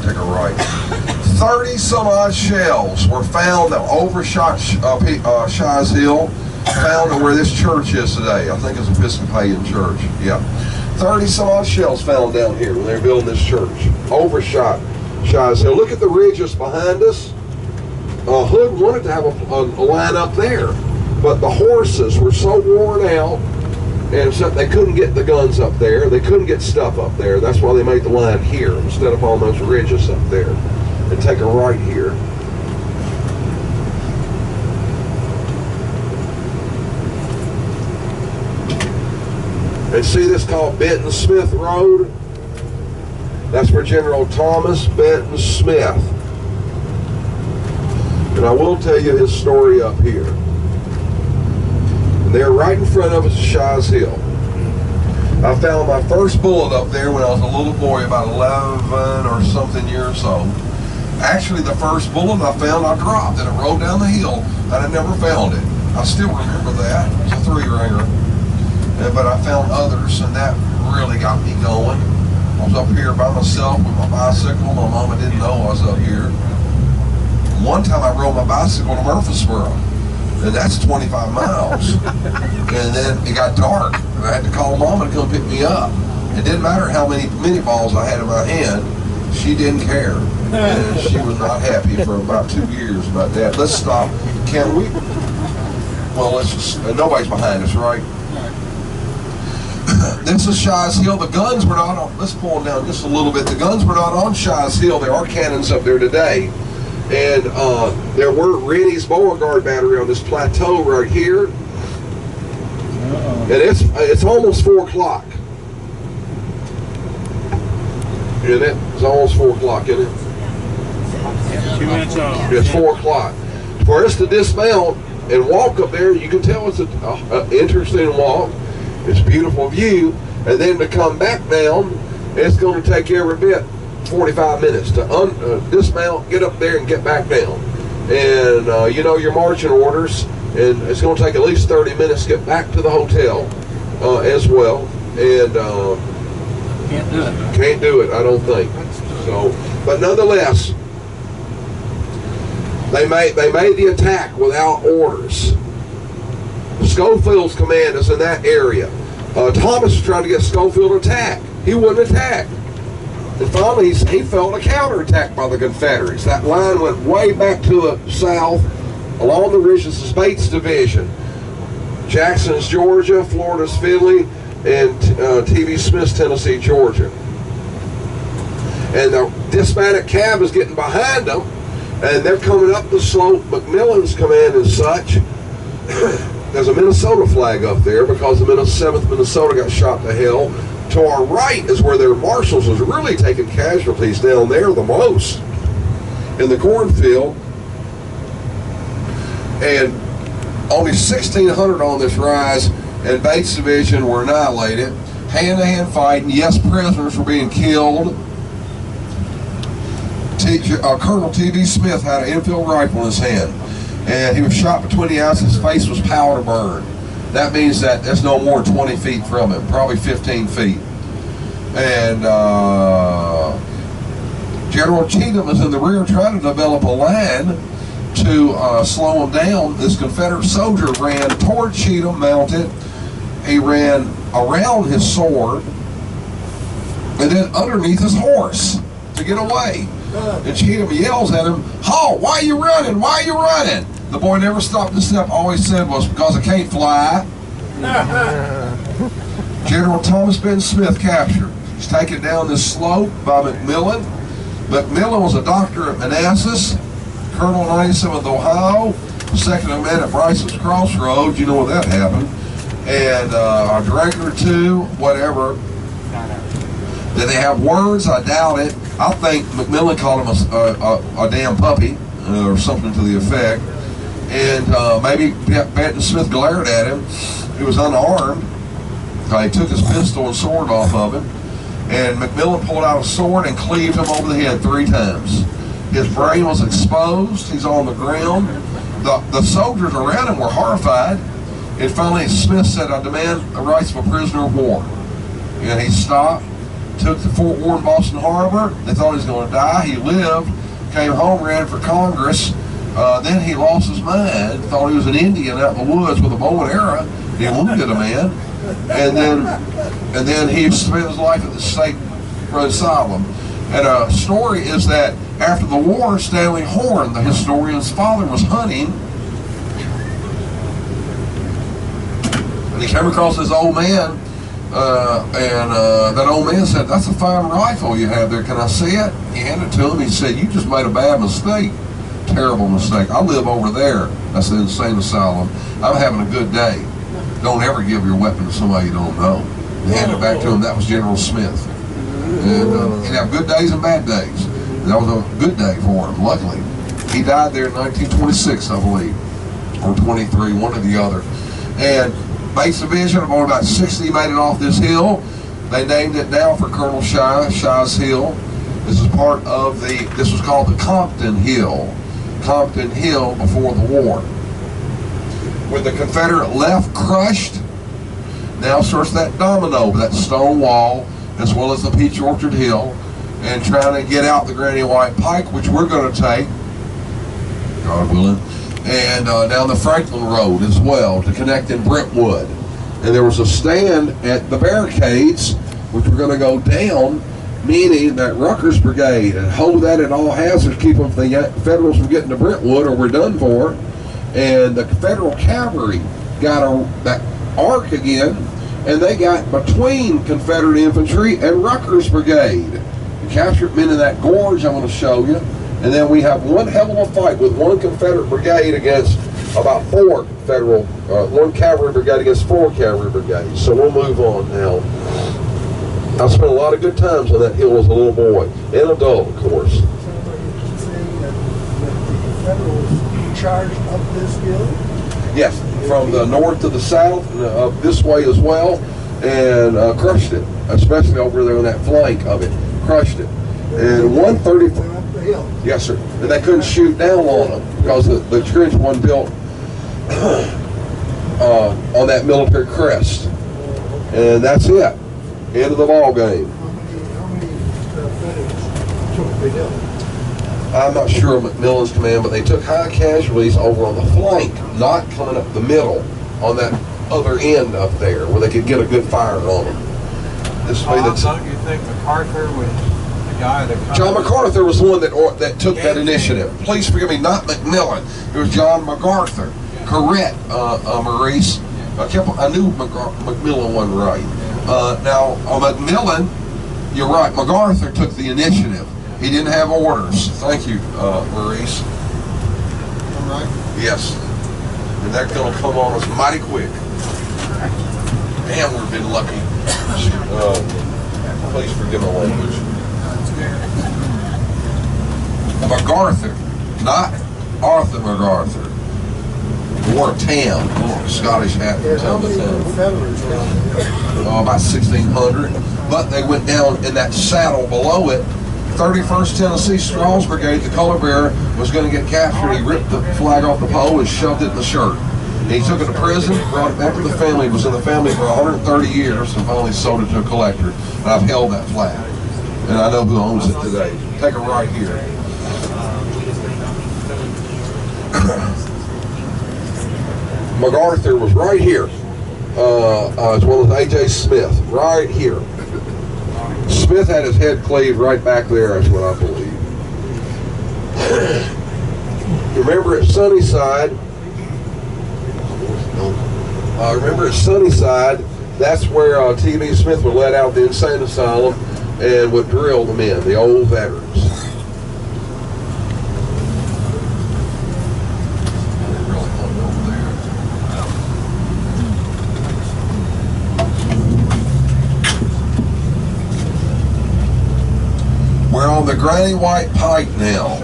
take a right. 30 some odd shells were found that overshot Shies Hill, found where this church is today. I think it's Episcopalian church. Yeah. 30 some odd shells found down here when they were building this church. Overshot Shies Hill. Look at the ridges behind us. Hood wanted to have a line up there, but the horses were so worn out, and so they couldn't get the guns up there. They couldn't get stuff up there. That's why they made the line here instead of on those ridges up there. And take a right here. And see this called Benton Smith Road? That's for General Thomas Benton Smith. And I will tell you his story up here. And there right in front of us is Shies Hill. I found my first bullet up there when I was a little boy, about 11 or something years old. Actually, the first bullet I found, I dropped, and it rolled down the hill, and I never found it. I still remember that. It was a 3-ringer. But I found others, and that really got me going. I was up here by myself with my bicycle. My mama didn't know I was up here. One time I rode my bicycle to Murfreesboro, and that's 25 miles. And then it got dark, and I had to call Mama to come pick me up. It didn't matter how many mini balls I had in my hand. She didn't care, and she was not happy for about 2 years about that. Let's stop. Can we? Well, let's just, nobody's behind us, right? This is Shies Hill. The guns were not on, let's pull them down just a little bit. The guns were not on Shies Hill. There are cannons up there today. And there were Rennie's Beauregard battery on this plateau right here. And it's almost 4 o'clock. Isn't it? It's almost 4 o'clock, isn't it? 2 minutes off. It's 4 o'clock. For us to dismount and walk up there, you can tell it's an interesting walk. It's a beautiful view. And then to come back down, it's going to take every bit 45 minutes to dismount, get up there, and get back down. And you know your marching orders, and it's going to take at least 30 minutes to get back to the hotel as well. And Can't do it. Can't do it, I don't think. So, but nonetheless, they made the attack without orders. Schofield's command is in that area. Thomas was trying to get Schofield to attack. He wouldn't attack. And finally, he felt a counterattack by the Confederates. That line went way back to the south, along the ridges of Bates Division. Jackson's Georgia, Florida's Finley, and T.B. Smith's Tennessee, Georgia. And the dismounted cab is getting behind them, and they're coming up the slope. McMillan's command is such. There's a Minnesota flag up there because the 7th Minnesota got shot to hell. To our right is where their marshals was really taking casualties down there the most in the cornfield. And only 1,600 on this rise, and Bates Division were annihilated. Hand-to-hand fighting. Yes, prisoners were being killed. Colonel T.B. Smith had an Enfield rifle in his hand, and he was shot between the eyes. His face was powder burned. That means that there's no more than 20 feet from him, probably 15 feet. And General Cheatham is in the rear trying to develop a line to slow him down. This Confederate soldier ran toward Cheatham, mounted. He ran around his sword and then underneath his horse to get away. And Cheatham yells at him, "Halt! Why are you running? Why are you running?" The boy never stopped to step. All he said was, "Because I can't fly." General Thomas Benton Smith captured. He's taken down this slope by McMillan. McMillan was a doctor at Manassas, Colonel 97th Ohio, second in command at Bryce's Crossroads. You know when that happened. And a drink or two, whatever. Did they have words? I doubt it. I think McMillan called him a damn puppy, or something to the effect. And maybe Benton Smith glared at him. He was unarmed. He took his pistol and sword off of him. And McMillan pulled out a sword and cleaved him over the head 3 times. His brain was exposed. He's on the ground. The soldiers around him were horrified. And finally Smith said, "I demand the rights of a prisoner of war." And he stopped, took to Fort Warren, Boston Harbor. They thought he was going to die. He lived, came home, ran for Congress. Then he lost his mind, thought he was an Indian out in the woods with a bow and arrow. He wounded a man. And then he spent his life at the state asylum. And a story is that after the war, Stanley Horn, the historian's father, was hunting. And he came across this old man, and that old man said, "That's a fine rifle you have there. Can I see it?" He handed it to him. He said, "You just made a bad mistake. Terrible mistake. I live over there." That's the insane asylum. I'm having a good day. Don't ever give your weapon to somebody you don't know. He handed it back to him. That was General Smith. And he'd have good days and bad days. That was a good day for him, luckily. He died there in 1926, I believe, or 23, one or the other. And base division of only about 60 made it off this hill. They named it now for Colonel Shy's Hill. This is part of this was called the Compton Hill. Compton Hill before the war. With the Confederate left crushed, now starts that domino, that stone wall, as well as the Peach Orchard Hill, and trying to get out the Granny White Pike, which we're going to take, God willing, and down the Franklin Road as well to connect in Brentwood. And there was a stand at the Barricades, which we're going to go down, meaning that Rucker's Brigade, and hold that at all hazards, keep them, the Federals from getting to Brentwood or we're done for. And the Federal Cavalry got that arc again, and they got between Confederate infantry and Rucker's Brigade. The captured men in that gorge I'm going to show you. And then we have one hell of a fight with one Confederate brigade against about 4 Federal, one cavalry brigade against 4 cavalry brigades. So we'll move on now. I spent a lot of good times on that hill as a little boy, and adult, of course. Charged up this hill? Yes, from the north to the south, up this way as well, and crushed it, especially over there on that flank of it, crushed it. And 134, yes sir, and they couldn't shoot down on them because the trench wasn't built on that military crest. And that's it, end of the ball game. How many Confederates took the hill? I'm not sure of McMillan's command, but they took high casualties over on the flank, not coming up the middle, on that other end up there, where they could get a good fire on them. This way, Don't you think MacArthur was the guy that... John MacArthur was the one that took that initiative. Please forgive me, not McMillan. It was John MacArthur. Correct, Maurice. I knew McMillan wasn't right. Now, on McMillan, you're right, MacArthur took the initiative. He didn't have orders. Thank you, Maurice. All right. Yes. And they're going to come on us mighty quick. Damn, we've been lucky. Please forgive my language. MacArthur, not Arthur MacArthur. Wore a tam, Scottish hat from time to time. About 1,600. But they went down in that saddle below it. 31st Tennessee Strauss Brigade, the color bearer, was going to get captured. He ripped the flag off the pole and shoved it in the shirt. And he took it to prison, brought it back to the family. It was in the family for 130 years and finally sold it to a collector. And I've held that flag. And I know who owns it today. Take it right here. MacArthur was right here, as well as A.J. Smith, right here. Smith had his head cleaved right back there, that's what I believe. Remember at Sunnyside, that's where T.B. Smith would let out the insane asylum and would drill the men, the old veterans. We're on the Granny White Pike now.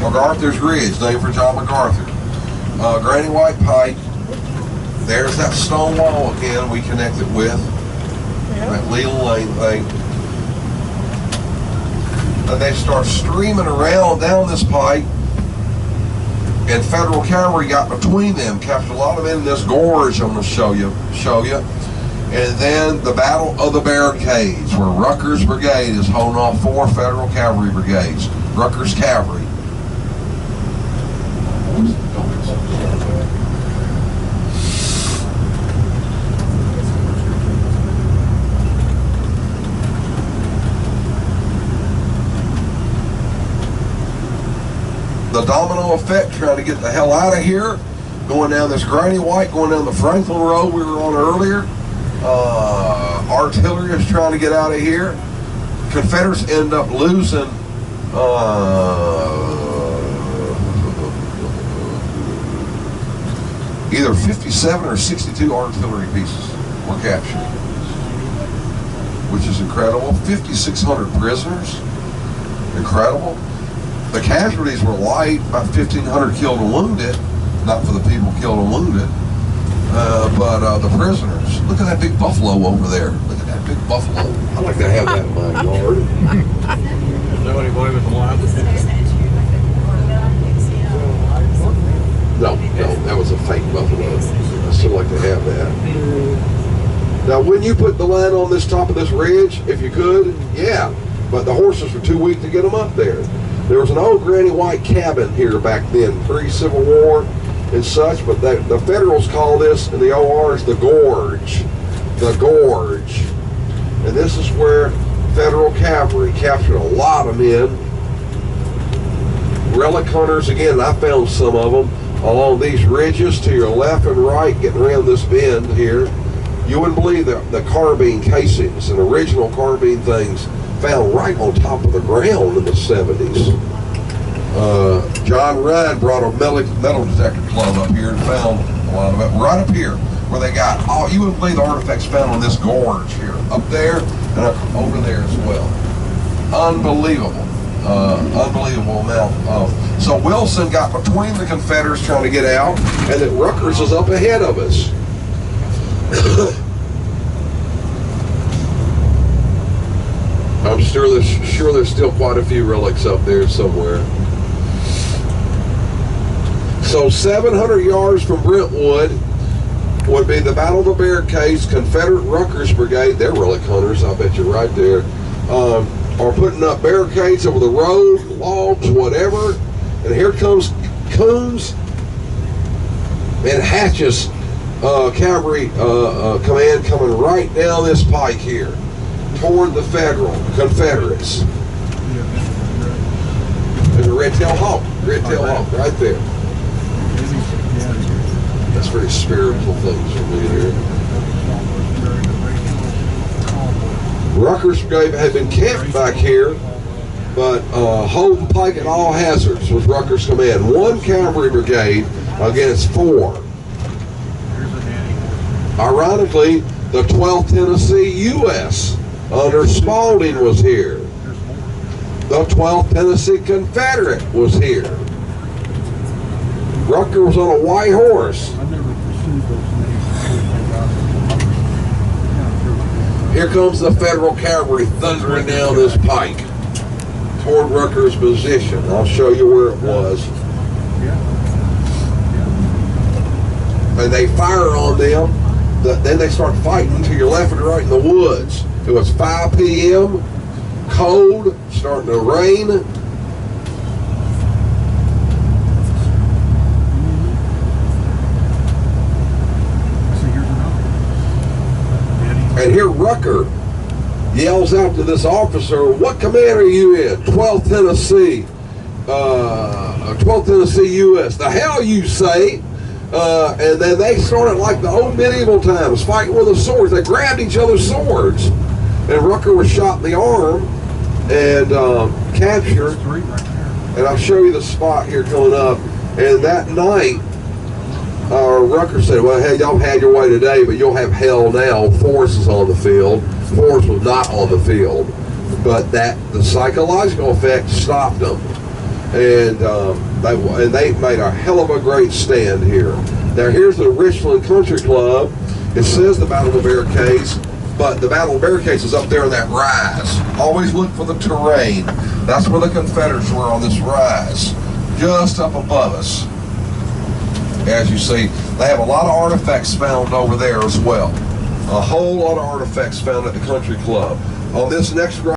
MacArthur's Ridge, named for John MacArthur. Granny White Pike. There's that stone wall again we connected with. That Leland Lane thing. And they start streaming around down this pike. And Federal cavalry got between them, captured a lot of men in this gorge I'm going to show you. And then the Battle of the Barricades, where Rucker's Brigade is holding off 4 Federal cavalry brigades. Rucker's Cavalry. The domino effect, trying to get the hell out of here. Going down this Granny White, going down the Franklin Road we were on earlier. Artillery is trying to get out of here. Confederates end up losing either 57 or 62 artillery pieces were captured, which is incredible. 5,600 prisoners, incredible. The casualties were light, about 1,500 killed and wounded. Not for the people killed and wounded, but the prisoners. Look at that big buffalo over there. Look at that big buffalo. I'd like to have that in my yard. Is that what he wanted to line? No, that was a fake buffalo. I still like to have that. Now, when you put the line on this top of this ridge, if you could, yeah, but the horses were too weak to get them up there. There was an old Granny White cabin here back then, pre-Civil War and such, but the Federals call this in the ORs the Gorge. The Gorge. And this is where Federal cavalry captured a lot of men. Relic hunters, again, I found some of them along these ridges to your left and right, getting around this bend here. You wouldn't believe the carbine casings and original carbine things found right on top of the ground in the 70s. John Rudd brought a metal detector club up here and found a lot of it right up here where they got all, you wouldn't believe the artifacts found on this gorge here, up there and up over there as well. Unbelievable. Unbelievable amount of. So Wilson got between the Confederates trying to get out, and that Rutgers is up ahead of us. I'm sure there's still quite a few relics up there somewhere. So 700 yards from Brentwood would be the Battle of the Barricades. Confederate Rutgers Brigade, they're relic hunters, I bet you right there, are putting up barricades over the road, logs, whatever. And here comes Coons and Hatch's cavalry command coming right down this pike here toward the Confederates. There's a red-tailed hawk right there. That's very spiritual things for me here. Rutgers Brigade had been camped back here, but hold the pike at all hazards was Rutgers' command. 1 cavalry brigade against 4. Ironically, the 12th Tennessee U.S. under Spalding was here. The 12th Tennessee Confederate was here. Rutgers was on a white horse. Here comes the Federal cavalry thundering down this pike toward Rutgers' position. I'll show you where it was. And they fire on them. Then they start fighting to your left and right in the woods. It was 5 p.m., cold, starting to rain. And here Rucker yells out to this officer, "What command are you in?" 12th Tennessee, 12th Tennessee U.S. "The hell you say?" And then they started like the old medieval times, fighting with the swords. They grabbed each other's swords. And Rucker was shot in the arm and captured. And I'll show you the spot here coming up. And that night, Rucker said, "Well, hey, y'all had your way today, but you'll have hell now. Force is on the field." Force was not on the field, but the psychological effect stopped them, and they made a hell of a great stand here. Now here's the Richland Country Club. It says the Battle of the Barricades, but the Battle of the Barricades is up there in that rise. Always look for the terrain. That's where the Confederates were, on this rise, just up above us. As you see, they have a lot of artifacts found over there as well. A whole lot of artifacts found at the country club. On this next